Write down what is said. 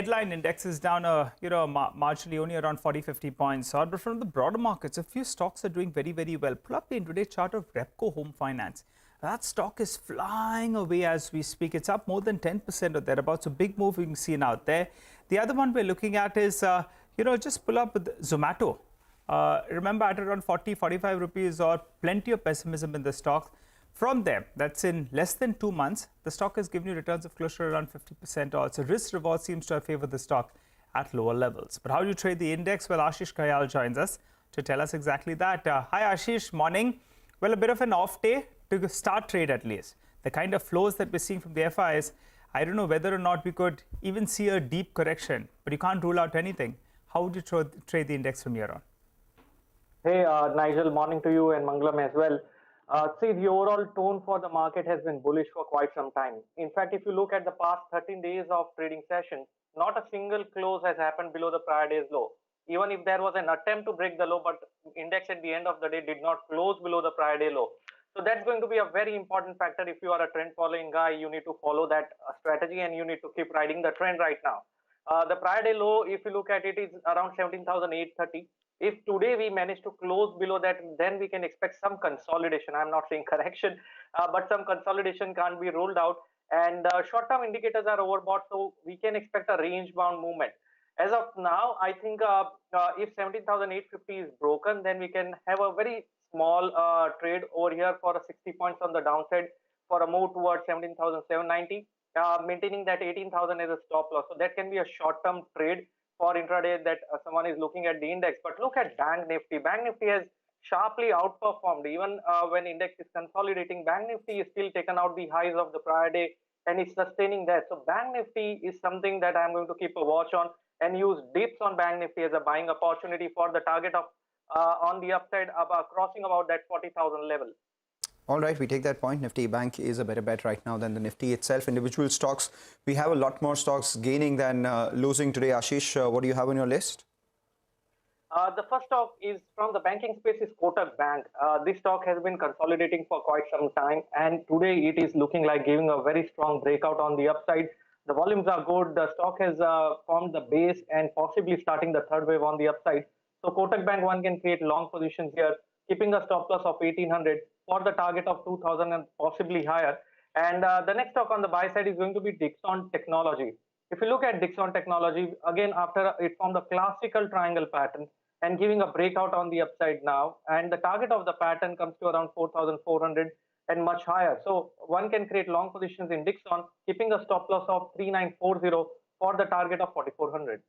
Headline index is down, marginally only around 40-50 points. But from the broader markets, a few stocks are doing very, very well. Pull up the intraday chart of Repco Home Finance. That stock is flying away as we speak. It's up more than 10% or thereabouts. A big move being seen out there. The other one we're looking at is, just pull up with Zomato. Remember, at around 40-45 rupees or plenty of pessimism in the stock. From there, that's in less than 2 months, the stock has given you returns of close to around 50% or so. Risk reward seems to have favored the stock at lower levels. But how do you trade the index? Well, Ashish Kyal joins us to tell us exactly that. Hi, Ashish. Morning. Well, a bit of an off day to start trade at least. The kind of flows that we're seeing from the FIs, I don't know whether or not we could even see a deep correction, but you can't rule out anything. How would you trade the index from here on? Hey, Nigel, morning to you and Mangalam as well. See, the overall tone for the market has been bullish for quite some time. In fact, if you look at the past 13 days of trading sessions, not a single close has happened below the prior day's low. Even if there was an attempt to break the low, but index at the end of the day did not close below the prior day low. So that's going to be a very important factor. If you are a trend following guy, you need to follow that strategy and you need to keep riding the trend right now. The prior day low, if you look at it, is around 17,830. If today we manage to close below that, then we can expect some consolidation. I'm not saying correction, but some consolidation can't be ruled out. And short-term indicators are overbought, so we can expect a range-bound movement. As of now, I think if 17,850 is broken, then we can have a very small trade over here for a 60 points on the downside for a move towards 17,790, maintaining that 18,000 as a stop loss. So that can be a short-term trade for intraday that someone is looking at the index. But look at Bank Nifty. Bank Nifty has sharply outperformed. Even when index is consolidating, Bank Nifty is still taken out the highs of the prior day and is sustaining that. So Bank Nifty is something that I'm going to keep a watch on and use dips on Bank Nifty as a buying opportunity for the target of on the upside crossing about that 40,000 level. All right, we take that point. Nifty Bank is a better bet right now than the Nifty itself. Individual stocks, we have a lot more stocks gaining than losing today. Ashish, what do you have on your list? The first stock is from the banking space is KOTAK Bank. This stock has been consolidating for quite some time, and today it is looking like giving a very strong breakout on the upside. The volumes are good. The stock has formed the base and possibly starting the third wave on the upside. So KOTAK Bank, one can create long positions here, keeping a stop loss of 1800 for the target of 2000 and possibly higher. And the next stock on the buy side is going to be Dixon Technology. If you look at Dixon Technology, again, after it formed a classical triangle pattern and giving a breakout on the upside now, and the target of the pattern comes to around 4,400 and much higher. So one can create long positions in Dixon, keeping a stop loss of 3940 for the target of 4,400.